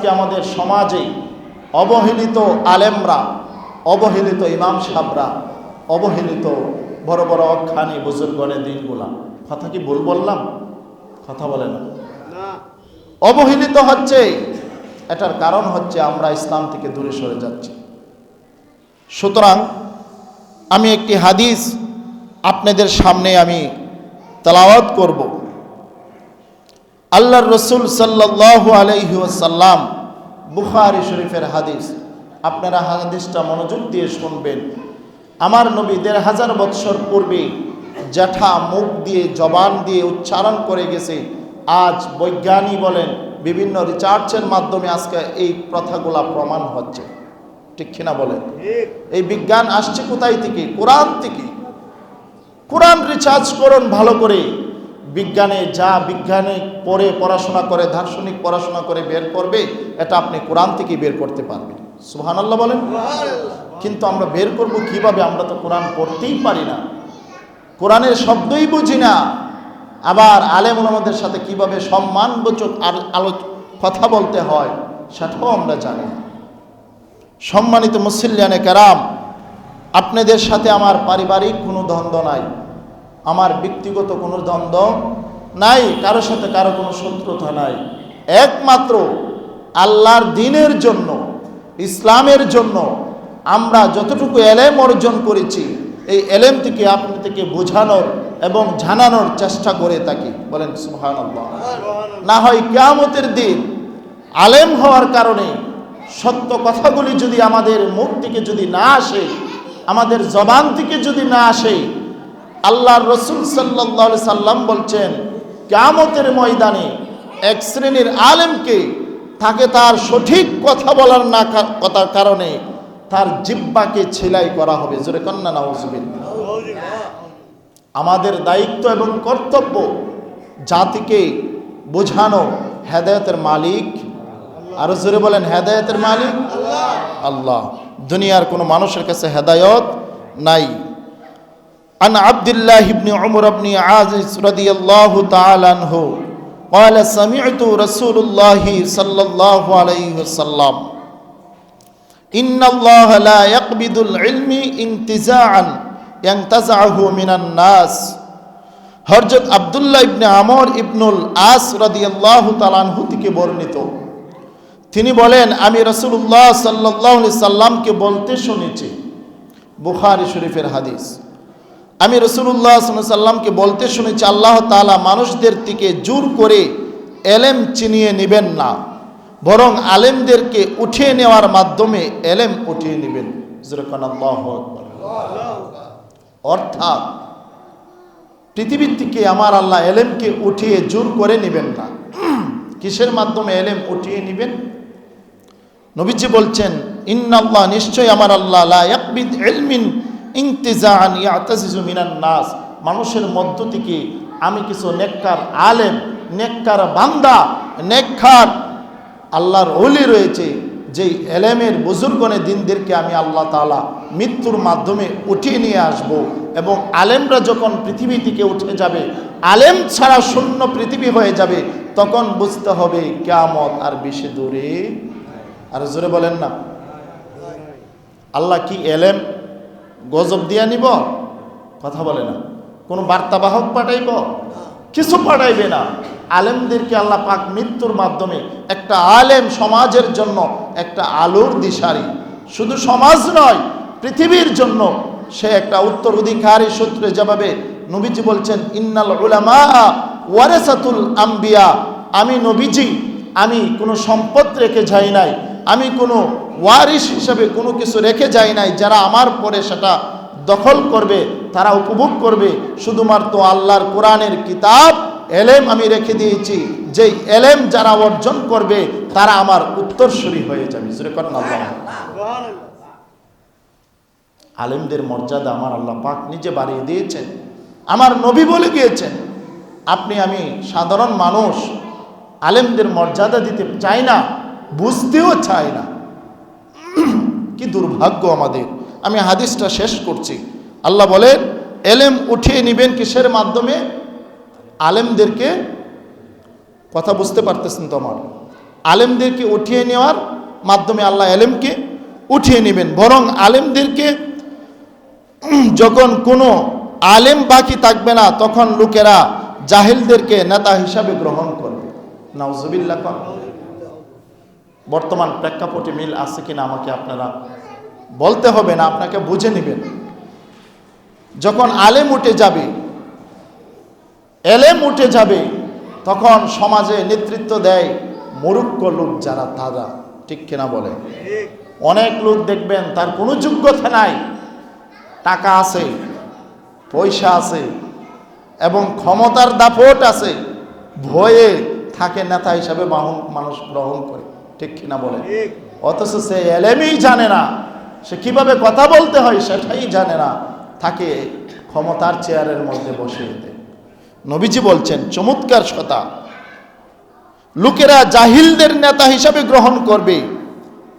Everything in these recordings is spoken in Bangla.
আজকে আমাদের সমাজে অবহেলিত আলেমরা, অবহেলিত ইমাম সাহেবরা, অবহেলিত বড় বড় অখ্যানী বুজুর্গণের দিনগুলা, কথা কি ভুল বললাম? কথা বলে না, অবহেলিত হচ্ছে। এটার কারণ হচ্ছে আমরা ইসলাম থেকে দূরে সরে যাচ্ছি। সুতরাং আমি একটি হাদিস আপনাদের সামনে আমি তেলাওয়াত করব। আল্লাহর রসুল সাল্লাল্লাহু আলাইহি ওয়াসাল্লাম, বুখারী শরীফের হাদিস। আপনারা হাদিসটা মনোযোগ দিয়ে শুনবেন। আমার নবী ১৫০০ বৎসর পূর্বে যেটা মুখ দিয়ে জবান দিয়ে উচ্চারণ করে গেছে, আজ বৈজ্ঞানিক বলেন বিভিন্ন রিসার্চের মাধ্যমে আজকে এই প্রথাগুলা প্রমাণ হচ্ছে। ঠিক কিনা বলেন? এই বিজ্ঞান আসছে কোথায় থেকে? কোরআন থেকে। কোরআন রিসার্চ করুন ভালো করে। বিজ্ঞানে যা বিজ্ঞানে পড়ে পড়াশোনা করে, দার্শনিক পড়াশোনা করে বের করবে, এটা আপনি কোরআন থেকে বের করতে পারবেন। সুবহানাল্লাহ বলেন। কিন্তু আমরা বের করব কিভাবে? আমরা তো কোরআন পড়তেই পারি না, কোরআনের শব্দই বুঝি না। আবার আলেম ওলামাদের সাথে কিভাবে সম্মানবোচক কথা বলতে হয় সেটাও আমরা জানি না। সম্মানিত মুসল্লিয়ানে কেরাম, আপনাদের সাথে আমার পারিবারিক কোনো দ্বন্দ্ব নাই, আমার ব্যক্তিগত কোনো দ্বন্দ্ব নাই, কারোর সাথে কারো কোনো শত্রুতা নাই। একমাত্র আল্লাহর দ্বীনের জন্য, ইসলামের জন্য আমরা যতটুকু এলেম অর্জন করেছি, এই এলেম থেকে আপনি থেকে বোঝানোর এবং জানানোর চেষ্টা করে থাকি। বলেন সুবহানাল্লাহ। না হয় কিয়ামতের দিন আলেম হওয়ার কারণে সত্য কথাগুলি যদি আমাদের মুখ থেকে যদি না আসে, আমাদের জবান থেকে যদি না আসে, আল্লাহর রসুল সাল্লাল্লাহু আলাইহি সাল্লাম বলছেন কিয়ামতের ময়দানে এক শ্রেণীর আলেমকে তাকে তার সঠিক কথা বলার না কথার কারণে তার জিহ্বাকে ছেলাই করা হবে। জোরে কন্না নাউজুবিল্লাহ। আমাদের দায়িত্ব এবং কর্তব্য জাতিকে বোঝানো, হেদায়েতের মালিক, আরো জোরে বলেন, হেদায়েতের মালিক আল্লাহ। দুনিয়ার কোনো মানুষের কাছে হেদায়েত নাই। আন আব্দুল্লাহ ইবনে উমর ইবনে আজিজ রাদিয়াল্লাহু তাআলা আনহু قال سمعت رسول الله صلى الله عليه وسلم إن الله لا يقبض العلم انتزاعا ينتزعه من الناس। হযরত আব্দুল্লাহ ইবনে আমর ইবনুল আস রাদিয়াল্লাহু তাআলা আনহু থেকে বর্ণিত, তিনি বলেন আমি রাসূলুল্লাহ সাল্লাল্লাহু আলাইহি সাল্লামকে বলতে শুনেছি। বুখারী শরীফের হাদিস। আমি রাসূলুল্লাহ সাল্লাল্লাহু আলাইহি সাল্লামকে বলতে শুনেছি, আল্লাহ তাআলা মানুষদের থেকে জোর করে এলেম চিনিয়ে নেবেন না, বরং আলেমদেরকে উঠিয়ে নেওয়ার মাধ্যমে এলেম উঠিয়ে নেবেন। আল্লাহু আকবার। অর্থাৎ পৃথিবীর থেকে আমার আল্লাহ এলেমকে উঠিয়ে জোর করে নেবেন না। কিসের মাধ্যমে এলেম উঠিয়ে নেবেন? নবীজি বলছেন ইন্নাল্লাহ, নিশ্চয় আমার আল্লাহ, লা ইয়াকবিদ ইলমিন ইনতিজাআন ইয়াতাজিজু মিনান নাস, মানুষের মধ্য থেকে আমি কিছু নেককার আলেম, নেককার বান্দা, নেককার আল্লাহর ওলি রয়েছে, যেই এলেমের বুজুর্গণে দিনদেরকে আমি আল্লাহ তাআলা মৃত্যুর মাধ্যমে উঠিয়ে নিয়ে আসব। এবং আলেমরা যখন পৃথিবী থেকে উঠে যাবে, আলেম ছাড়া শূন্য পৃথিবী হয়ে যাবে, তখন বুঝতে হবে কিয়ামত আর বেশি দূরে। আর জোরে বলেন না। আল্লাহ কি এলেম গজব দিয়া নিব? কথা বলে না। কোনো বার্তাবাহক পাঠাইব? কিছু পাঠাইবে না। আলেমদেরকে আল্লাহ পাক মৃত্যুর মাধ্যমে, একটা আলেম সমাজের জন্য একটা আলোর দিশারি, শুধু সমাজ নয় পৃথিবীর জন্য সে একটা উত্তরাধিকারী সূত্রে, যেভাবে নবীজি বলছেন ইন্নাল উলামা ওয়ারাসাতুল আম্বিয়া, আমি নবীজি আমি কোনো সম্পদ রেখে যাই নাই, আমি কোনো ওয়ারিস হিসেবে কোনো কিছু রেখে যাই নাই, যারা আমার পরে সেটা দখল করবে, তারা উপভোগ করবে। শুধুমাত্র আল্লাহর কোরআনের কিতাব এলেম আমি রেখে দিয়েছি, যেই এলেম যারা অর্জন করবে তারা আমার উত্তরসূরি হয়ে যাবে। আলেমদের মর্যাদা আমার আল্লাহ পাক নিজে বাড়িয়ে দিয়েছেন, আমার নবী বলে গিয়েছেন। আপনি আমি সাধারণ মানুষ আলেমদের মর্যাদা দিতে চাই না, বুঝতেও চাই না। কি দুর্ভাগ্য আমাদের। আমি হাদিসটা শেষ করছি। আল্লাহ বলেন এলেম উঠিয়ে নেবেন কিসের মাধ্যমে? আলেমদেরকে, কথা বুঝতে পারতেছেন তো আমার? আলেমদেরকে উঠিয়ে নেওয়ার মাধ্যমে আল্লাহ এলেমকে উঠিয়ে নেবেন, বরং আলেমদেরকে যখন কোনো আলেম বাকি থাকবে না তখন লোকেরা জাহিলদেরকে নেতা হিসাবে গ্রহণ করবে। নাউজুবিল্লাহ। বর্তমান প্রেক্ষাপটে মিল আছে কিনা আমাকে আপনারা বলতে হবে না, আপনাকে বুঝে নেবেন। যখন আলেম উঠে যাবে, এলেম উঠে যাবে, তখন সমাজে নেতৃত্ব দেয় মূর্খ লোক যারা, তারা। ঠিক কিনা বলে? অনেক লোক দেখবেন তার কোনো যোগ্যতা নাই, টাকা আছে, পয়সা আছে এবং ক্ষমতার দাপট আছে, ভয়ে থাকে নেতা হিসাবে মানুষ গ্রহণ করে। ঠিক কিনা বলে? অথচ সে এলেমই জানে না, সে কিভাবে কথা বলতে হয় সেটাই জানে না, তাকে ক্ষমতার চেয়ারের মধ্যে বসিয়ে দেয়। নবীজি বলছেন চমৎকার কথা, লোকেরা জাহিলদের নেতা হিসাবে গ্রহণ করবে,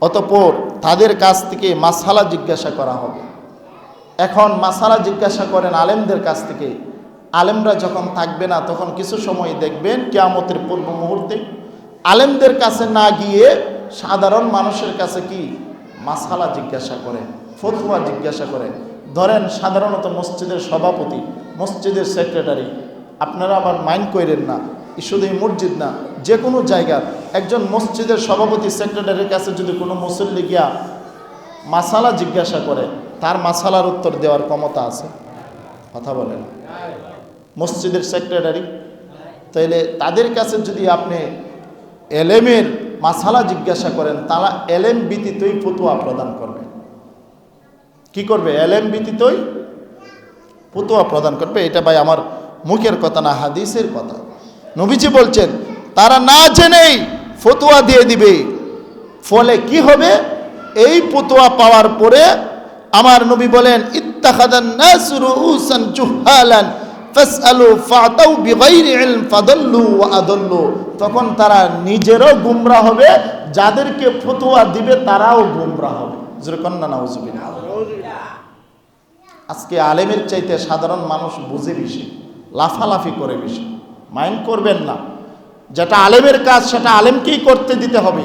অতঃপর তাদের কাছ থেকে মাসালা জিজ্ঞাসা করা হবে। এখন মাসালা জিজ্ঞাসা করেন আলেমদের কাছ থেকে, আলেমরা যখন থাকবে না তখন কিছু সময় দেখবেন কিয়ামতের পূর্ব মুহূর্তে আলেমদের কাছে না গিয়ে সাধারণ মানুষের কাছে কি মাসালা জিজ্ঞাসা করে, ফতোয়া জিজ্ঞাসা করে। ধরেন সাধারণত মসজিদের সভাপতি, মসজিদের সেক্রেটারি, আপনারা আবার মাইন্ড করেন না, শুধু এই মসজিদ না, যে কোনো জায়গার একজন মসজিদের সভাপতি সেক্রেটারির কাছে যদি কোনো মুসল্লি গিয়া মাসালা জিজ্ঞাসা করে, তার মাসালার উত্তর দেওয়ার ক্ষমতা আছে? কথা বলেন। মসজিদের সেক্রেটারি, তাইলে তাদের কাছে যদি আপনি এলেমের মাসালা জিজ্ঞাসা করেন, তারা এলেম ব্যতীতই ফতোয়া প্রদান করবে। কি করবে? এলেম ব্যতীতই ফতোয়া প্রদান করবে। এটা ভাই আমার মুখের কথা না, হাদিসের কথা। নবীজি বলছেন তারা না জেনেই ফতোয়া দিয়ে দিবে। ফলে কি হবে? এই ফতোয়া পাওয়ার পরে আমার নবী বলেন ইত্তাখাদান নাসু রুউসান জুহালান ফাসআলু ফাতাউ বিগাইরি ইলম ফাদাল্লু ওয়া আদাল্লু। তখন তারা নিজেরও গুমরাহ হবে, যাদেরকে ফতোয়া দিবে তারাও গুমরাহ হবে। যেরকম না, নাউজুবিল্লাহ। আজকে আলেমের চাইতে সাধারণ মানুষ বুঝে বেশি, লাফালাফি করে বেশি। মাইন্ড করবেন না, যেটা আলেমের কাজ সেটা আলেমকেই করতে দিতে হবে।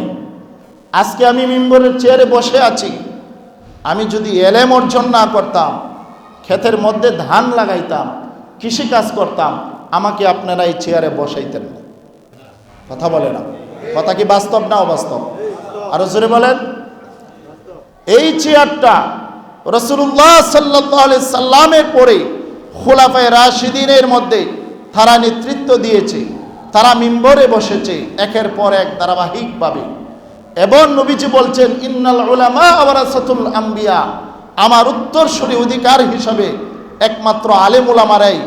আজকে আমি মিম্বরের চেয়ারে বসে আছি, আমি যদি এলেম অর্জন না করতাম, ক্ষেতের মধ্যে ধান লাগাইতাম, কৃষিকাজ করতাম, আমাকে আপনারা এই চেয়ারে বসাইতেন না। কথা বলে না? কথা কি বাস্তব না অবাস্তব? আরো জোরে বলেন। এই চেয়ারটা রাসূলুল্লাহ সাল্লাল্লাহু আলাইহি সাল্লামের পরে খুলাফায়ে রাশিদিনের মধ্যে তারা নেতৃত্ব দিয়েছে, তারা মিম্বরে বসেছে একের পর এক ধারাবাহিকভাবে। এবং নবীজি বলছেন ইন্নাল উলামা ওয়ারাসাতুল আম্বিয়া, আমার উত্তরসূরি অধিকার হিসাবে একমাত্র আলেম উলামারাই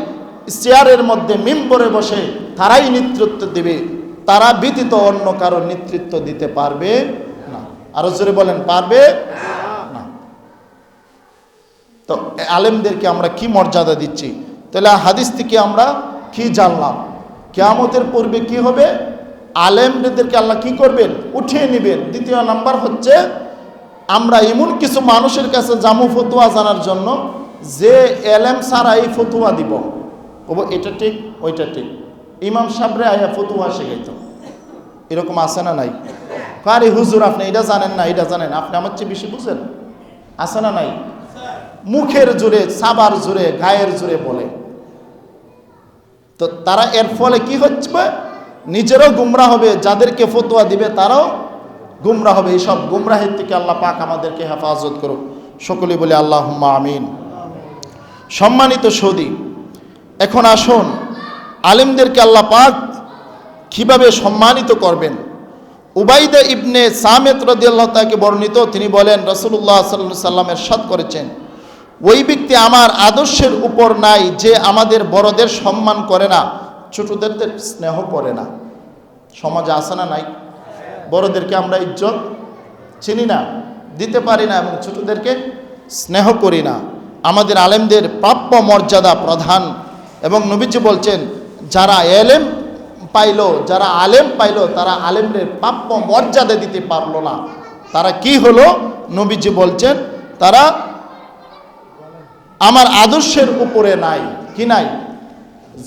চেয়ারের মধ্যে মিম্বরে বসে তারাই নেতৃত্ব দিবে, তারা ব্যতীত অন্য কারো নেতৃত্ব দিতে পারবে না। আরো জোরে বলেন, পারবে না। তো আলেমদেরকে আমরা কি মর্যাদা দিচ্ছি? তাহলে হাদিস থেকে আমরা কি জানলাম? কিয়ামতের পূর্বে কি হবে? আলেমদেরকে আল্লাহ কি করবেন? উঠিয়ে নেবেন। দ্বিতীয় নাম্বার হচ্ছে আমরা এমন কিছু মানুষের কাছে জামু ফতোয়া জানার জন্য, যে এলেম ছাড়া এই ফতোয়া দিব, এটা ঠিক ওইটা ঠিক, ইমাম সাহেবরে আয়া ফতোয়া শেখাইতো, এরকম আছে না নাই? আরে হুজুর আপনি এটা জানেন না, এটা জানেন, আপনি আমার চেয়ে বেশি বুঝেন, আছে না নাই? মুখের জোরে, সাবার জোরে, গায়ের জোরে বলে। তো তারা এর ফলে কি হচ্ছে? নিজেরও গুমরা হবে, যাদেরকে ফতোয়া দিবে তারাও গুমরা হবে। এইসব গুমরাহের থেকে আল্লাহ পাক আমাদেরকে হেফাজত করুক। সকলেই বলে আল্লাহুম্মা আমিন। সম্মানিত সৌদি, এখন আসুন আলেমদেরকে আল্লাহ পাক কিভাবে সম্মানিত করবেন। উবাইদা ইবনে সামেত রাদিয়াল্লাহু তাআলাকে বর্ণিত, তিনি বলেন রাসূলুল্লাহ সাল্লাল্লাহু আলাইহি ওয়াসাল্লাম ইরশাদ করেছেন, ওই ব্যক্তি আমার আদর্শের উপর নাই যে আমাদের বড়দের সম্মান করে না, ছোটদের স্নেহ করে না। সমাজে আছে না নাই? বড়দেরকে আমরা ইজ্জত চিনি না, দিতে পারি না, এবং ছোটদেরকে স্নেহ করি না। আমাদের আলেমদের প্রাপ্য মর্যাদা প্রধান। এবং নবীজি বলছেন যারা এলেম পাইলো, যারা আলেম পাইলো, তারা আলেমদের প্রাপ্য মর্যাদা দিতে পারলো না, তারা কি হলো? নবীজি বলছেন তারা আমার আদর্শের উপরে নাই। কি নাই?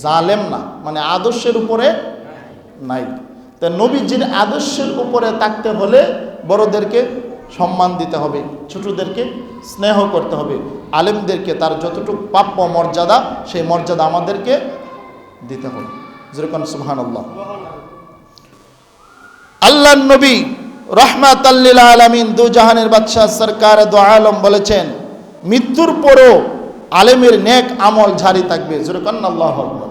জালেম না, মানে আদর্শের উপরে নাই। তা নবীজির আদর্শের উপরে থাকতে হলে বড়দেরকে সম্মান দিতে হবে, ছোটদেরকে স্নেহ করতে হবে, আলেমদেরকে তার যতটুকু প্রাপ্য মর্যাদা সেই মর্যাদা আমাদেরকে দিতে হবে। যেরকম সুবহানাল্লাহ। আল্লাহর নবী রাহমাতাল লিল আলামিন দু জাহানের বাদশা সরকার দু আলম বলেছেন, মৃত্যুর পরও আলেমের নেক আমল জারি থাকবে। যেরকম আল্লাহু আকবার।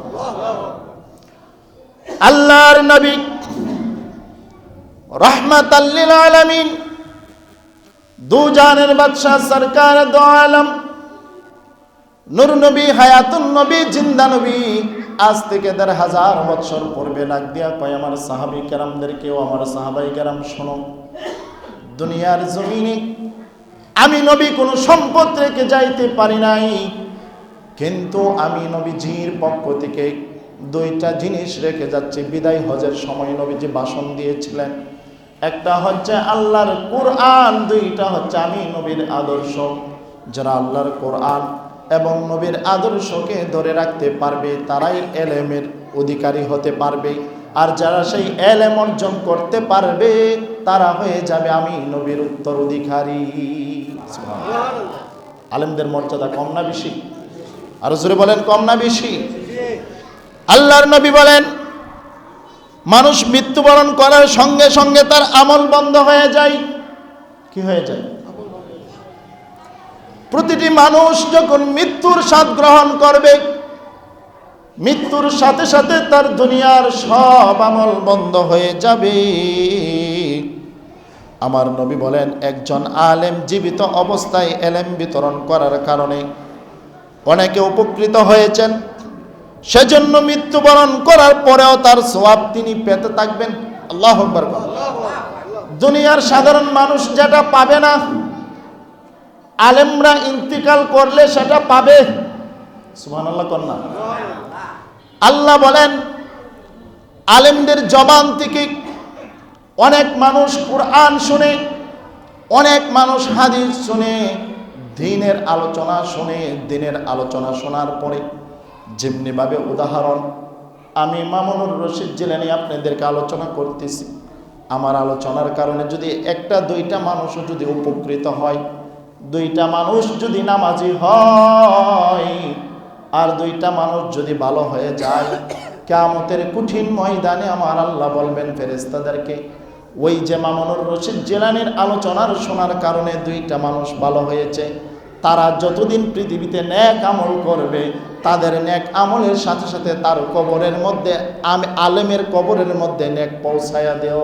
আল্লাহর নবী রাহমাতাল লিল আলামিন দু জাহানের বাদশা সরকার দু আলম নূর নবী, হায়াতুন নবী, জিন্দা নবী, আজ থেকে ১৫০০ বছর পূর্বে ডাক দিয়া কয়, আমার সাহাবী কেরামদেরকেও, আমার সাহাবাই কেরাম শোনো, দুনিয়ার জমিনে আমি নবী কোনো সম্পদ রেখে যাইতে পারি নাই, কিন্তু আমি নবীজির পক্ষ থেকে 2টা জিনিস রেখে যাচ্ছি। বিদায় হজের সময় নবীজি ভাষণ দিয়েছিলেন, একটা হচ্ছে আল্লাহর কোরআন, 2টা হচ্ছে আমি নবীর আদর্শ। যারা আল্লাহর কোরআন এবং নবীর আদর্শকে ধরে রাখতে পারবে তারাই এলেমের অধিকারী হতে পারবে, আর যারা সেই এলেম অর্জন করতে পারবে তারা হয়ে যাবে আমি নবীর উত্তরাধিকারী। আলেমদের মর্যাদা কম না বেশি? আর জোরে বলেন, কম না বেশি? আল্লাহর নবী বলেন, মানুষ মৃত্যুবরণ করার সঙ্গে সঙ্গে তার আমল বন্ধ হয়ে যায়। কি হয়ে যায়? প্রতিটি মানুষ যখন মৃত্যুর স্বাদ গ্রহণ করবে, মৃত্যুর সাথে সাথে তার দুনিয়ার সব আমল বন্ধ হয়ে যাবে। আমার নবী বলেন, একজন আলেম জীবিত অবস্থায় এলেম বিতরণ করার কারণে অনেকে উপকৃত হয়েছেন, সেজন্য মৃত্যুবরণ করার পরেও তার সওয়াব তিনি পেতে থাকবেন। আল্লাহু আকবার। দুনিয়ার সাধারণ মানুষ যেটা পাবে না, আলেমরা ইন্তিকাল করলে সেটা পাবে। সুবহানাল্লাহ কন্যা। আল্লাহ বলেন, আলেমদের জবান থেকে অনেক মানুষ কোরআন শুনে, অনেক মানুষ হাদিস শুনে, দ্বীনের আলোচনা শুনে, দ্বীনের আলোচনা শোনার পরে যেমনিভাবে উদাহরণ আমি মামুনুর রশিদ জিলানী আপনাদেরকে আলোচনা করতেছি, আমার আলোচনার কারণে যদি 1-2টা মানুষও যদি উপকৃত হয়, 2টা মানুষ যদি নামাজি হয়, আর 2টা মানুষ যদি ভালো হয়ে যায়, কিয়ামতের কঠিন ময়দানে আমার আল্লাহ বলবেন ফেরেশতাদেরকে, ওই যে মামুনুর রশিদ জিলানীর আলোচনার শোনার কারণে 2টা মানুষ ভালো হয়েছে, তারা যতদিন পৃথিবীতে নেক আমল করবে, তাদের নেক আমলের সাথে সাথে তার কবরের মধ্যে, আমি আলেমের কবরের মধ্যে নেক পৌঁছায়া দেও।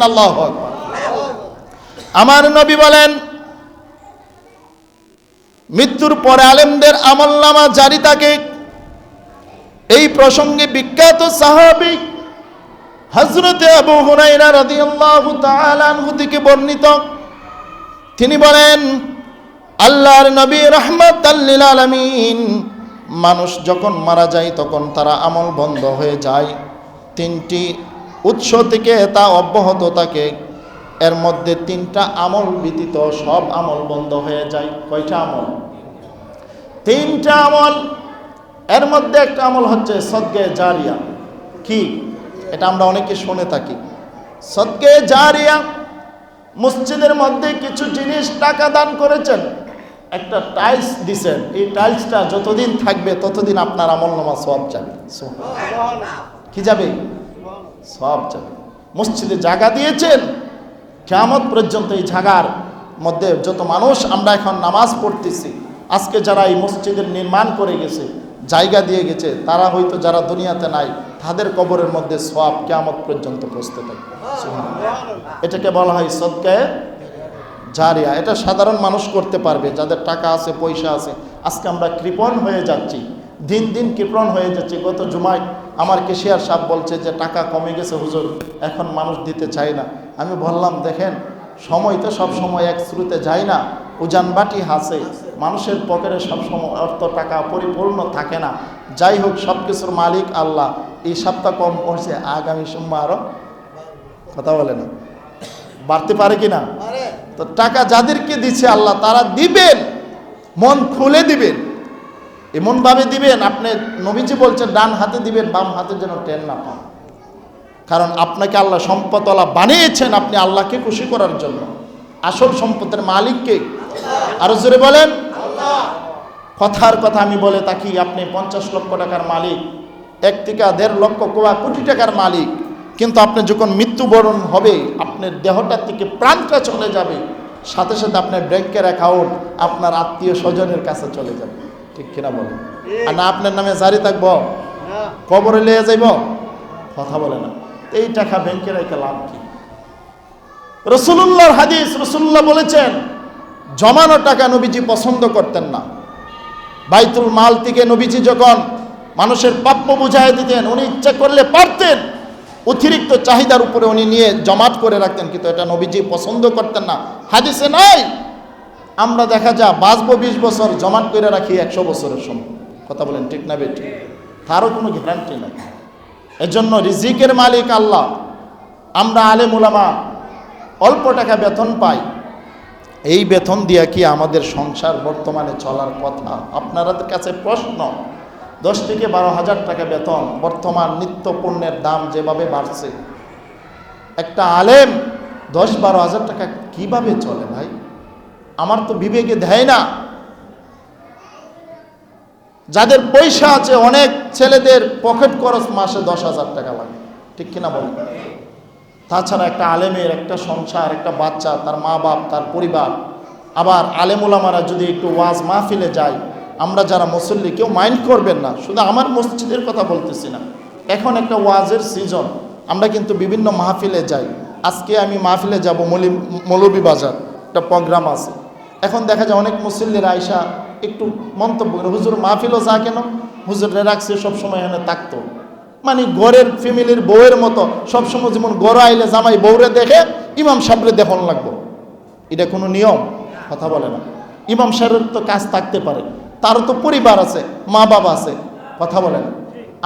আল্লাহু আকবার। আমার নবী বলেন, মৃত্যুর পরে আলেমদের আমলনামা জারি থাকে। এই প্রসঙ্গে বিখ্যাত সাহাবী হযরতে আবু হুরায়রা রাদিয়াল্লাহু তাআলা আনহু থেকে বর্ণিত, তিনি বলেন, আল্লাহর নবী রাহমাতাল লিল আলামিন, মানুষ যখন মারা যায় তখন তারা আমল বন্ধ হয়ে যায়, 3টি উৎস থেকে তা অব্যাহত থাকে। এর মধ্যে 3টা আমল ব্যতীত সব আমল বন্ধ হয়ে যায়। কয়টা আমল? 3টা আমল। এর মধ্যে একটা আমল হচ্ছে সদকায়ে জারিয়া। কি? এটা আমরা অনেকে শুনে থাকি। সদকায়ে জারিয়া, মসজিদের মধ্যে কিছু জিনিস টাকা দান করেছেন, একটা টাইলস দিছেন, এই টাইলসটা যতদিন থাকবে ততদিন আপনার আমলনামা সওয়াব যাবে। কি যাবে? সওয়াব যাবে। মসজিদে জায়গা দিয়েছেন, কিয়ামত পর্যন্ত এই জায়গার মধ্যে যত মানুষ আমরা এখন নামাজ পড়তেছি, আজকে যারা এই মসজিদের নির্মাণ করে গেছে, জায়গা দিয়ে গেছে, তারা হয়তো যারা দুনিয়াতে নাই, তাদের কবরের মধ্যে সওয়াব কিয়ামত পর্যন্ত পৌঁছতে থাকবে। এটাকে বলা হয় সদকায়ে জারিয়া। এটা সাধারণ মানুষ করতে পারবে, যাদের টাকা আছে, পয়সা আছে। আজকে আমরা কৃপণ হয়ে যাচ্ছি, দিন দিন কৃপণ হয়ে যাচ্ছে। গত জুমায় আমার কেশিয়ার সাহেব বলছে যে টাকা কমে গেছে হুজুর, এখন মানুষ দিতে চায় না। আমি বললাম, দেখেন, সময় তো সব সময় এক স্রোতে যায় না, উজান বাটি হাসে, মানুষের পকেটে সবসময় অর্থ টাকা পরিপূর্ণ থাকে না। যাই হোক, সব কিছুর মালিক আল্লাহ। এই সপ্তাহ কম পড়ছে, আগামী সোমবার আরও কথা বলে না, বাড়তে পারে কি না? তো টাকা যাদেরকে দিচ্ছে আল্লাহ, তারা দিবেন, মন খুলে দিবেন, এমনভাবে দিবেন। আপনি নবীজি বলছেন ডান হাতে দিবেন, বাম হাতে যেন টেন না পান। কারণ আপনাকে আল্লাহ সম্পদওয়ালা বানিয়েছেন আপনি আল্লাহকে খুশি করার জন্য। আসল সম্পদের মালিককে আরো জোরে বলেন। কথার কথা আমি বলে থাকি, আপনি 50 লক্ষ টাকার মালিক, 1 থেকে 1.5 লক্ষ কোটি টাকার মালিক, কিন্তু আপনি যখন মৃত্যুবরণ হবে আপনার দেহটার থেকে প্রাণটা চলে যাবে, সাথে সাথে আপনার ব্যাংকের অ্যাকাউন্ট আপনার আত্মীয় স্বজনের কাছে চলে যাবে, ঠিক কিনা বলেন? আর না আপনার নামে জারি থাকবো, কবরে লিয়ে যাইব? কথা বলে না। এই টাকা ব্যাংকে রেখে লাভ কি? রাসূলুল্লাহর হাদিস, রাসূলুল্লাহ বলেছেন জমানো টাকা নবীজি পছন্দ করতেন না। বাইতুল মাল থেকে নবীজি যখন মানুষের প্রাপ্য বুঝাই দিতেন, উনি ইচ্ছা করলে পারতেন, অতিরিক্ত চাহিদার উপরে উনি নিয়ে জমাট করে রাখতেন, কিন্তু এটা নবীজি পছন্দ করতেন না। হাদিসে নাই আমরা দেখা যায় বাঁচবো 20 বছর, জমাট করে রাখি 100 বছরের সময়। কথা বলেন ঠিক না বেঠিক? তারও কোনো গ্যারান্টি নাই। এজন্য রিজিকের মালিক আল্লাহ। আমরা আলেম উলামা অল্প টাকা বেতন পাই, এই বেতন দিয়ে কি আমাদের সংসার বর্তমানে চলার কথা? আপনাদের কাছে প্রশ্ন, 10 থেকে 12 হাজার টাকা বেতন, বর্তমান নিত্য পণ্যের দাম যেভাবে বাড়ছে, একটা আলেম 10-12 হাজার টাকা কিভাবে চলে ভাই? আমার তো বিবেকে দেয় না। যাদের পয়সা আছে, অনেক ছেলেদের পকেট খরচ মাসে 10,000 টাকা লাগে, ঠিক কিনা বলেন? তাছাড়া একটা আলেমের একটা সংসার, একটা বাচ্চা, তার মা বাপ, তার পরিবার। আবার আলেম ওলামারা যদি একটু ওয়াজ মাহফিলে যায়, আমরা যারা মুসল্লি কেউ মাইন্ড করবেন না, শুধু আমার মসজিদের কথা বলতেছি না, এখন একটা ওয়াজের সিজন, আমরা কিন্তু বিভিন্ন মাহফিলে যাই। আজকে আমি মাহফিলে যাব মৌলভীবাজার, একটা প্রোগ্রাম আছে। এখন দেখা যায় অনেক মুসল্লিরা আয়সা একটু মন্তব্য করে, হুজুর মাহফিলও যা কেন, হুজুরে রাখছে সবসময় এখানে থাকতো, মানে ঘরের ফ্যামিলির বউয়ের মতো সবসময় যেমন গড় আইলে জামাই বউরে দেখে ইমাম সাহেবরে দেখুন লাগবো, এটা কোনো নিয়ম? কথা বলে না। ইমাম সাহেবের তো কাজ থাকতে পারে, তারও তো পরিবার আছে, মা বাবা আছে, কথা বলে না।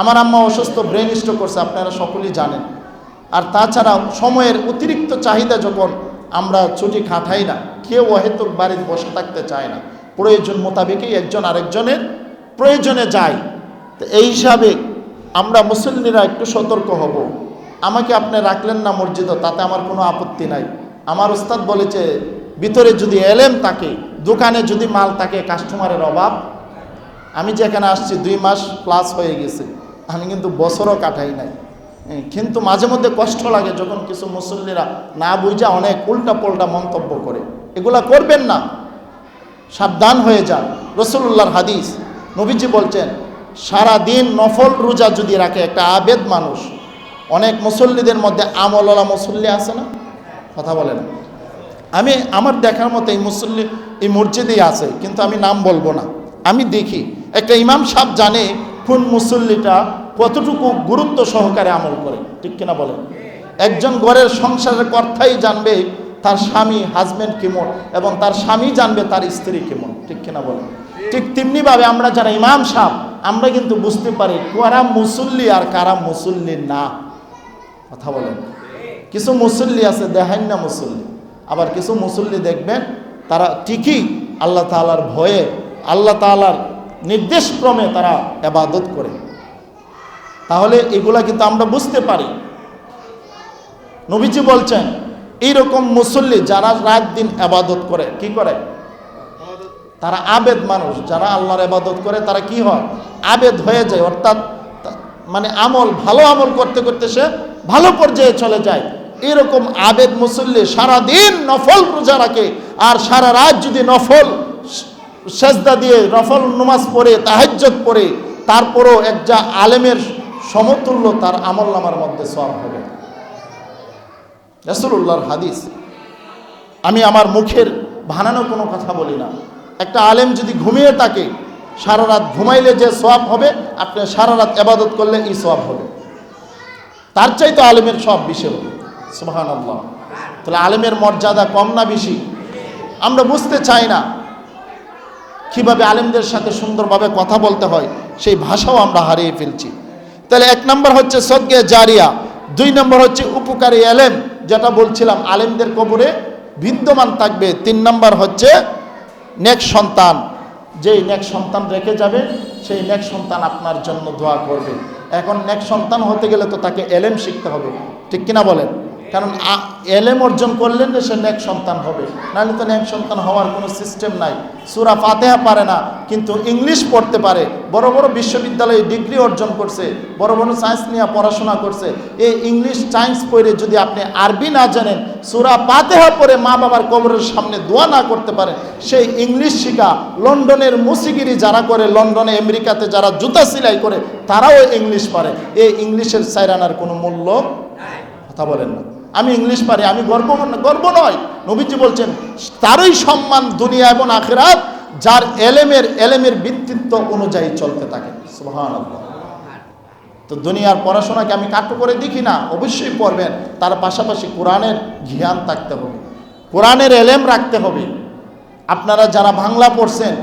আমার আম্মা অসুস্থ, ব্রেন স্ট্রোক করছে, আপনারা সকলেই জানেন। আর তাছাড়া সময়ের অতিরিক্ত চাহিদা যখন আমরা ছুটি খাটাই না, কেউ অহেতুক বাড়িতে বসে থাকতে চায় না, প্রয়োজন মোতাবেকই একজন আরেকজনের প্রয়োজনে যায়। তো এই হিসাবে আমরা মুসল্লিরা একটু সতর্ক হব। আমাকে আপনি রাখলেন না মসজিদে, তাতে আমার কোনো আপত্তি নাই। আমার উস্তাদ বলেছে ভিতরে যদি এলেম থাকে, দোকানে যদি মাল থাকে, কাস্টমারের অভাব। আমি যেখানে আসছি 2 মাস প্লাস হয়ে গেছে, আমি কিন্তু বছরও কাটাই নাই, কিন্তু মাঝে মধ্যে কষ্ট লাগে যখন কিছু মুসল্লিরা না বুঝা অনেক উল্টা পাল্টা মন্তব্য করে। এগুলা করবেন না, সাবধান হয়ে যান। রাসূলুল্লাহর হাদিস, নবীজি বলছেন সারা দিন নফল রোজা যদি রাখে একটা আবেদ মানুষ, অনেক মুসল্লিদের মধ্যে আমলওয়ালা মুসল্লি আছে না? কথা বলে না। আমি আমার দেখার মতো এই মুসল্লি এই মসজিদেই আছে, কিন্তু আমি নাম বলবো না। আমি দেখি একটা ইমাম সাহেব জানে কোন মুসল্লিটা কতটুকু গুরুত্ব সহকারে আমল করে, ঠিক কিনা বলেন? একজন ঘরের সংসারের কর্তাই জানবে তার স্বামী হাজবেন্ড কেমন, এবং তার স্বামী জানবে তার স্ত্রী কেমন, ঠিক কিনা বলেন? ঠিক তেমনিভাবে আমরা যারা ইমাম সাহেব, আমরা কিন্তু বুঝতে পারি কারা মুসল্লি আর কারা মুসল্লি না। কথা বলেন। কিছু মুসল্লি আছে দেখান না মুসল্লি, আবার কিছু মুসল্লি দেখবেন তারা ঠিকই আল্লাহ তাআলার ভয়ে, আল্লাহ তাআলার নির্দেশক্রমে তারা ইবাদত করে। তাহলে এগুলা কিন্তু আমরা বুঝতে পারি। নবীজি বলছেন এইরকম মুসল্লি যারা রাত দিন ইবাদত করে, কি করে? তারা আবেদ মানুষ। যারা আল্লাহর ইবাদত করে তারা কি হয়? আবেদ হয়ে যায়, অর্থাৎ মানে আমল, ভালো আমল করতে করতে সে ভালো পর্যায়ে চলে যায়। এরকম আবেদ মুসল্লি সারাদিন নফল রোজা রাখে, আর সারা রাত যদি নফল সেজদা দিয়ে নফল নামাজ পড়ে, তাহাজ্জুদ পড়ে, তারপরও একটা আলেমের সমতুল্য তার আমলনামার মধ্যে সওয়াব হবে। রাসূলুল্লাহর হাদিস। আমি আমার মুখের বানানো কোনো কথা বলি না। একটা আলেম যদি ঘুমিয়ে থাকে, সারা রাত ঘুমাইলে যে সওয়াব হবে, আপনি সারা রাত ইবাদত করলে এই সওয়াব হবে, তার চাইতে আলেমের সওয়াব বেশি হবে। সুবহানাল্লাহ। তাহলে আলেমের মর্যাদা কম না বেশি? আমরা বুঝতে চাই না কিভাবে আলেমদের সাথে সুন্দরভাবে কথা বলতে হয়, সেই ভাষাও আমরা হারিয়ে ফেলছি। তাহলে 1 নম্বর হচ্ছে সদকা জারিয়া, 2 নম্বর হচ্ছে উপকারী আলেম, যেটা বলছিলাম আলেমদের কবরে বিদ্যমান থাকবে। 3 নম্বর হচ্ছে নেক সন্তান, যেই নেক সন্তান রেখে যাবে সেই নেক সন্তান আপনার জন্য দোয়া করবে। এখন নেক সন্তান হতে গেলে তো তাকে এলেম শিখতে হবে, ঠিক কিনা বলেন? কারণ এলেম অর্জন করলেন যে সে নেক সন্তান হবে, নাহলে তো নেক সন্তান হওয়ার কোনো সিস্টেম নাই। সূরা ফাতিহা পারে না কিন্তু ইংলিশ পড়তে পারে, বড় বড় বিশ্ববিদ্যালয়ে ডিগ্রি অর্জন করছে, বড় বড় সায়েন্স নিয়ে পড়াশোনা করছে। এই ইংলিশ সায়েন্স পড়ে যদি আপনি আরবি না জানেন, সূরা ফাতিহা পড়ে মা বাবার কবরের সামনে দোয়া না করতে পারেন, সেই ইংলিশ শিখা লন্ডনের মুসিগিরি যারা করে, লন্ডনে আমেরিকাতে যারা জুতা সেলাই করে, তারাও ইংলিশ পারে। এই ইংলিশের সাইরানার কোনো মূল্য কথা বলেন না। আমি ইংলিশ পারি, আমি গর্ব নয়। নবীজি বলছেন তারই সম্মান দুনিয়া এবং আখিরাত যার এলেমের ব্যক্তিত্ব অনুযায়ী চলতে থাকে। সুবহানাল্লাহ। তো দুনিয়ার পড়াশোনাকে আমি কাটু করে দেখি না, অবশ্যই পড়বেন। তার পাশাপাশি কোরআনের জ্ঞান থাকতে হবে, কোরআনের এলেম রাখতে হবে। আপনারা যারা বাংলা পড়ছেন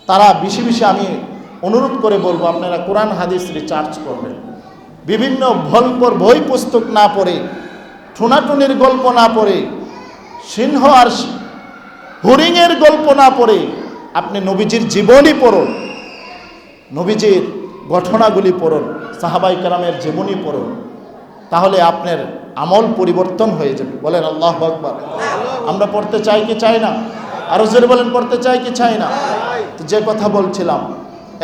তারা বেশি বেশি আমি অনুরোধ করে বলবো, আপনারা কোরআন হাদিস রিসার্চ করবেন। বিভিন্ন ভয়ঙ্কর বই পুস্তক না পড়ে, ঠুনাটুনির গল্প না পড়ে, সিংহ আর হরিণের গল্প না পড়ে আপনি নবীজির জীবনী পড়ুন, নবীজির ঘটনাগুলি পড়ুন, সাহাবাই কেরামের জীবনী পড়ুন, তাহলে আপনার আমল পরিবর্তন হয়ে যাবে। বলেন আল্লাহু আকবার। আমরা পড়তে চাই কি চাই না? আরো জোরে বলেন, পড়তে চাই কি চাই না? তো যে কথা বলছিলাম,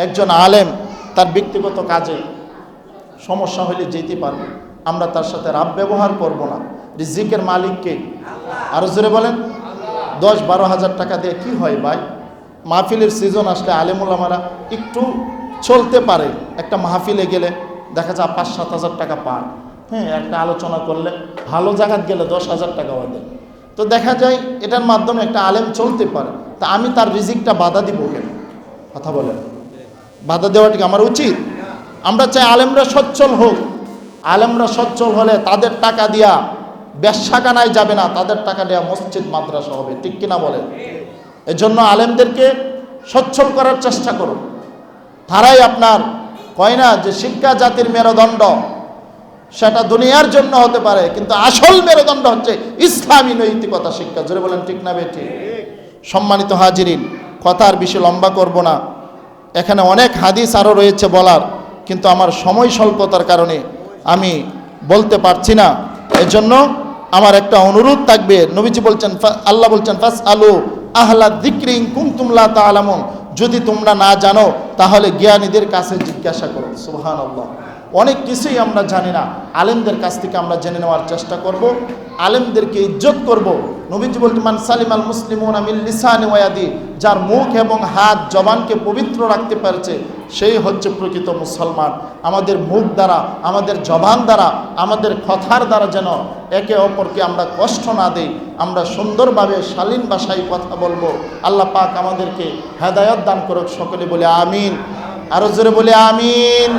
একজন আলেম তার ব্যক্তিগত কাজে সমস্যা হলে যেতে পারবে, আমরা তার সাথে রাব ব্যবহার করব না। রিজিকের মালিককে আরো জোরে বলেন। 10-12 হাজার টাকা দিয়ে কি হয় ভাই? মাহফিলের সিজন আসলে আলেমুল আমারা একটু চলতে পারে। একটা মাহফিলে গেলে দেখা যায় 5-7 হাজার টাকা পায়। হ্যাঁ, একটা আলোচনা করলে ভালো জায়গায় গেলে 10 হাজার টাকাও দেয়। তো দেখা যায় এটার মাধ্যমে একটা আলেম চলতে পারে। তা আমি তার রিজিকটা বাধা দিব কেন? কথা বলেন, বাধা দেওয়াটা কি আমার উচিত? আমরা চাই আলেমরা সচ্ছল হোক। আলেমরা সচ্ছল হলে তাদের টাকা দিয়া ব্যবসাখানায় যাবে না, তাদের টাকা দেওয়া মসজিদ মাদ্রাসা হবে, ঠিক কিনা বলেন? এজন্য আলেমদেরকে সচ্ছল করার চেষ্টা করুন। তারাই আপনার কয় না যে শিক্ষা জাতির মেরুদণ্ড, সেটা দুনিয়ার জন্য হতে পারে, কিন্তু আসল মেরুদণ্ড হচ্ছে ইসলামী নৈতিকতা শিক্ষা। জোরে বলেন ঠিক না বেঠিক? সম্মানিত হাজিরিন, কথা আর বেশি লম্বা করব না। এখানে অনেক হাদিস আরও রয়েছে বলার, কিন্তু আমার সময় স্বল্পতার কারণে আমি বলতে পারছি না। এজন্য আমার একটা অনুরোধ থাকবে। নবীজি বলছেন, আল্লাহ বলছেন ফাসআলু আহলা যিকরি ইন কুনতুম লা তা'লামুন, যদি তোমরা না জানো তাহলে জ্ঞানীদের কাছে জিজ্ঞাসা করো। সুবহানাল্লাহ। অনেক কিছুই আমরা জানি না, আলেমদের কাছ থেকে আমরা জেনে নেওয়ার চেষ্টা করব, আলেমদেরকে ইজ্জত করব। নবীজি বলছেন মান সালিমাল মুসলিমুনা মিন লিসানি ওয়া ইয়াদি, যার মুখ এবং হাত জবানকে পবিত্র রাখতে পারছে সেই হচ্ছে প্রকৃত মুসলমান। আমাদের মুখ দ্বারা, আমাদের জবান দ্বারা, আমাদের কথার দ্বারা যেন একে অপরকে আমরা কষ্ট না দেই, আমরা সুন্দরভাবে শালীন ভাষায় কথা বলবো। আল্লাহ পাক আমাদেরকে হেদায়েত দান করুক। সকলে বলে আমিন। আরো জোরে বলে আমিন।